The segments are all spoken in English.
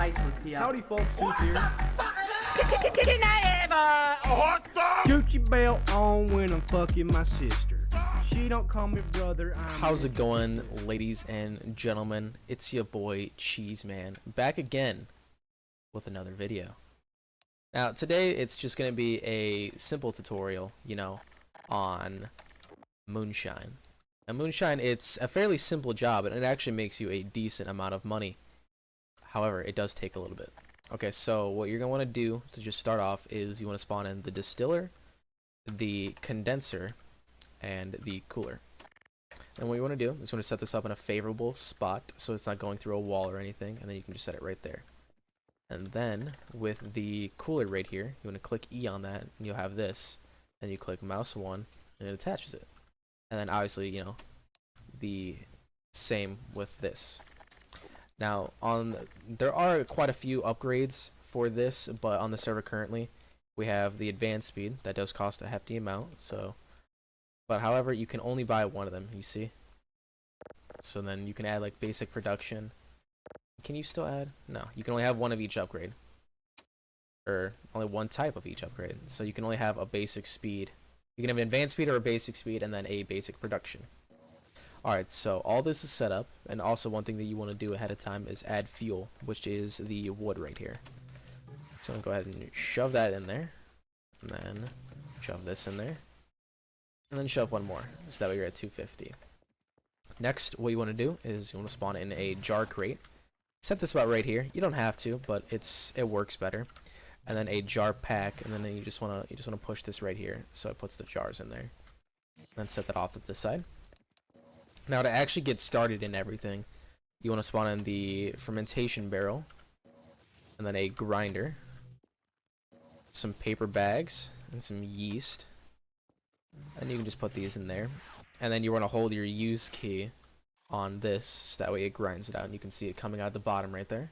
faceless here. Howdy folks, Soup here. Can I have a hot dog? Gucci belt on when I'm fucking my sister. She don't call me brother. How's it going, ladies and gentlemen? It's your boy Cheese Man, back again with another video. Now today it's just gonna be a simple tutorial, you know, on Moonshine. Now Moonshine, it's a fairly simple job and it actually makes you a decent amount of money. However, it does take a little bit. Okay, so what you're gonna want to do to just start off is you want to spawn in the distiller, the condenser, and the cooler. And what you want to do is you want to set this up in a favorable spot so it's not going through a wall or anything, and then you can just set it right there. And then with the cooler right here, you want to click E on that and you'll have this. Then you click mouse 1 and it attaches it. And then obviously, you know, the same with this. Now there are quite a few upgrades for this, but on the server currently we have the advanced speed that does cost a hefty amount, so but however you can only buy one of them, you see. So then you can add like basic production. Can you still add? No, you can only have one of each upgrade, or only one type of each upgrade. So you can only have a basic speed. You can have an advanced speed or a basic speed and then a basic production. Alright, so all this is set up, and also one thing that you want to do ahead of time is add fuel, which is the wood right here. So I'm going to go ahead and shove that in there, and then shove this in there, and then shove one more, so that way you're at 250. Next, what you want to do is you want to spawn in a jar crate. Set this about right here. You don't have to, but it works better. And then a jar pack, and then you just want to push this right here, so it puts the jars in there. And then set that off to the side. Now to actually get started in everything, you want to spawn in the fermentation barrel, and then a grinder, some paper bags, and some yeast, and you can just put these in there. And then you want to hold your use key on this, so that way it grinds it out, and you can see it coming out the bottom right there.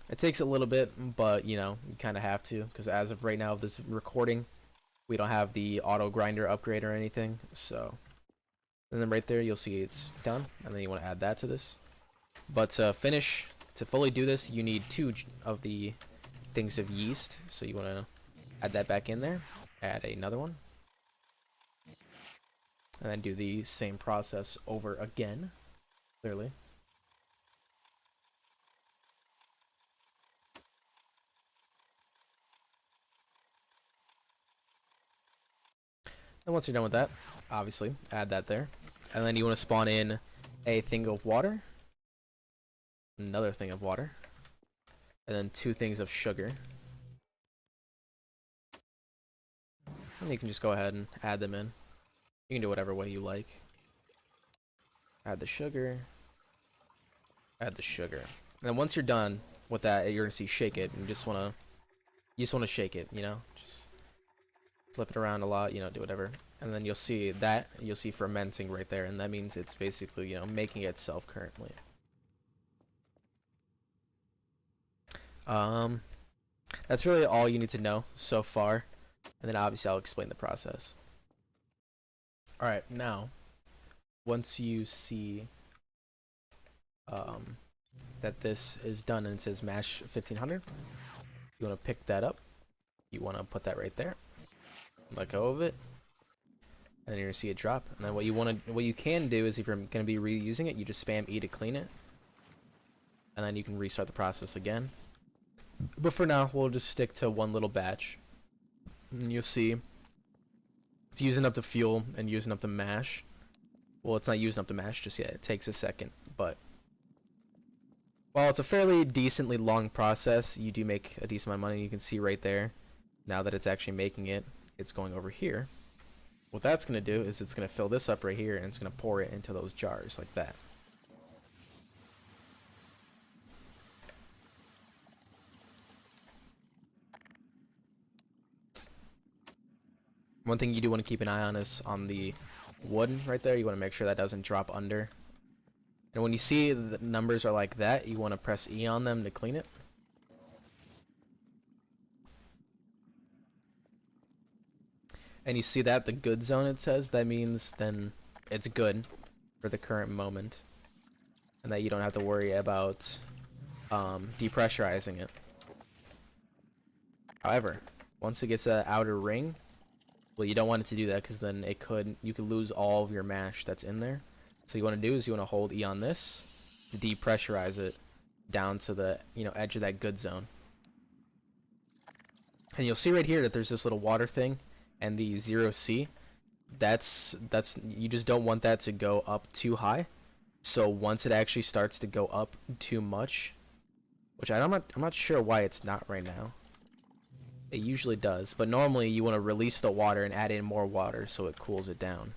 It takes a little bit, but you know, you kind of have to, because as of right now, this recording, we don't have the auto grinder upgrade or anything, so. And then right there, you'll see it's done, and then you want to add that to this. But to fully do this, you need 2 of the things of yeast, so you want to add that back in there, add another one, and then do the same process over again, clearly. And once you're done with that, obviously, add that there. And then you want to spawn in a thing of water, another thing of water, and then 2 things of sugar. And you can just go ahead and add them in. You can do whatever way you like. Add the sugar. Add the sugar. And then once you're done with that, you're gonna see shake it. And you just wanna shake it, you know, just flip it around a lot, you know, do whatever. And then you'll see that, you'll see fermenting right there, and that means it's basically, you know, making itself currently. That's really all you need to know so far, and then obviously I'll explain the process. Alright, now, once you see that this is done and it says mash 1500, you want to pick that up, you want to put that right there, let go of it, and then you're gonna see it drop. And then what you can do is, if you're gonna be reusing it, you just spam E to clean it, and then you can restart the process again. But for now, we'll just stick to one little batch, and you'll see it's using up the fuel and using up the mash. Well, it's not using up the mash just yet. It takes a second, but while it's a fairly decently long process, you do make a decent amount of money. You can see right there, now that it's actually making it, it's going over here. What that's going to do is it's going to fill this up right here, and it's going to pour it into those jars like that. One thing you do want to keep an eye on is on the wood right there. You want to make sure that doesn't drop under. And when you see the numbers are like that, you want to press E on them to clean it. And you see that, the good zone it says, that means then it's good for the current moment. and that you don't have to worry about depressurizing it. However, once it gets that outer ring, well, you don't want it to do that because then you could lose all of your mash that's in there. So you want to do is you want to hold E on this to depressurize it down to the edge of that good zone. And you'll see right here that there's this little water thing and the 0C. That's you just don't want that to go up too high. So once it actually starts to go up too much, which I'm not sure why it's not right now. It usually does, but normally you want to release the water and add in more water so it cools it down.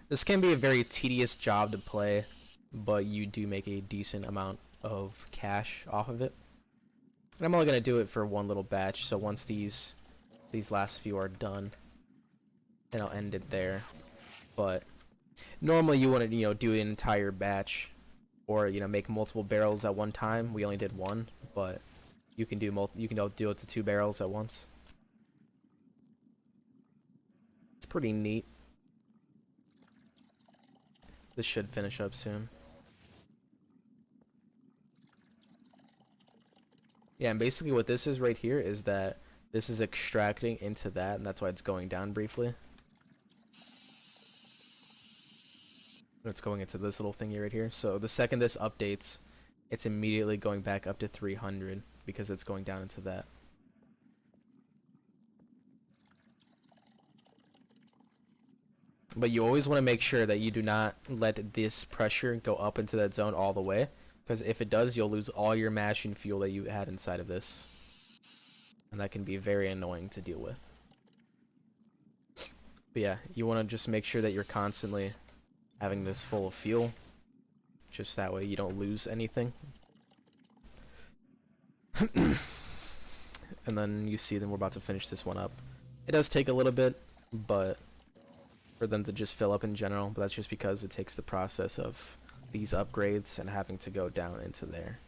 This can be a very tedious job to play, but you do make a decent amount of cash off of it. And I'm only going to do it for one little batch, so once these last few are done, then I'll end it there. But normally you want to do an entire batch, or make multiple barrels at one time. We only did one, but you can do it to 2 barrels at once. It's pretty neat. This should finish up soon. Yeah, and basically what this is right here is that this is extracting into that, and that's why it's going down briefly. It's going into this little thingy right here. So the second this updates, it's immediately going back up to 300 because it's going down into that. But you always want to make sure that you do not let this pressure go up into that zone all the way, because if it does, you'll lose all your mashing fuel that you had inside of this. And that can be very annoying to deal with. But yeah, you want to just make sure that you're constantly having this full of fuel. Just that way you don't lose anything. And then you see, then we're about to finish this one up. It does take a little bit, but for them to just fill up in general, but that's just because it takes the process of these upgrades and having to go down into there.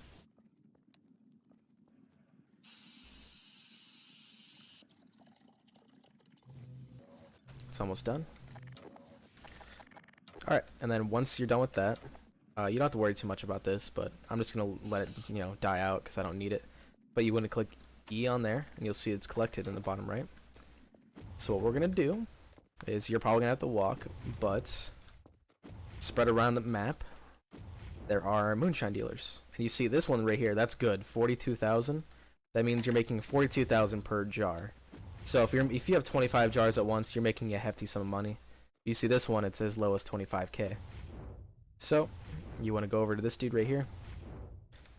It's almost done. Alright, and then once you're done with that, you don't have to worry too much about this, but I'm just going to let it, die out because I don't need it. But you want to click E on there, and you'll see it's collected in the bottom right. So what we're going to do is you're probably going to have to walk, but spread around the map, there are moonshine dealers. And you see this one right here, that's good, 42,000. That means you're making 42,000 per jar. So if you have 25 jars at once, you're making a hefty sum of money. You see this one, it's as low as 25k. So you want to go over to this dude right here.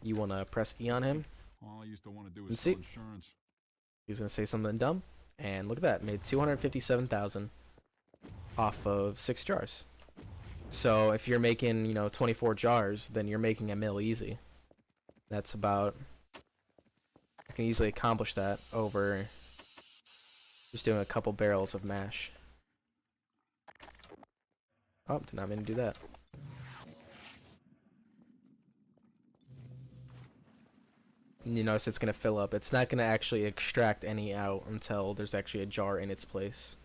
You want to press E on him. All I used to want to do And is see, sell insurance. he's going to say something dumb. And look at that, made 257,000 off of 6 jars. So if you're making, 24 jars, then you're making $1 million easy. That's about, you can easily accomplish that over just doing a couple barrels of mash. Oh, did not mean to do that. And you notice it's going to fill up. It's not going to actually extract any out until there's actually a jar in its place.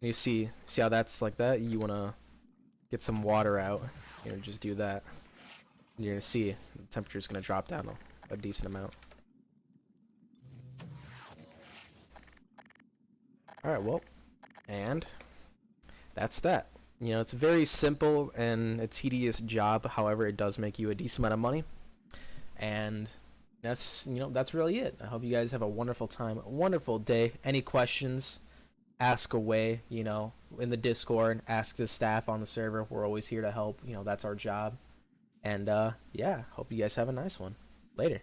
And you see how that's like that? You want to get some water out. Just do that. And you're going to see the temperature is going to drop down a decent amount. Alright, well, and that's that. It's a very simple and a tedious job. However, it does make you a decent amount of money. And that's, that's really it. I hope you guys have a wonderful time, a wonderful day. Any questions, ask away, in the Discord, ask the staff on the server. We're always here to help. That's our job. And, yeah, hope you guys have a nice one. Later.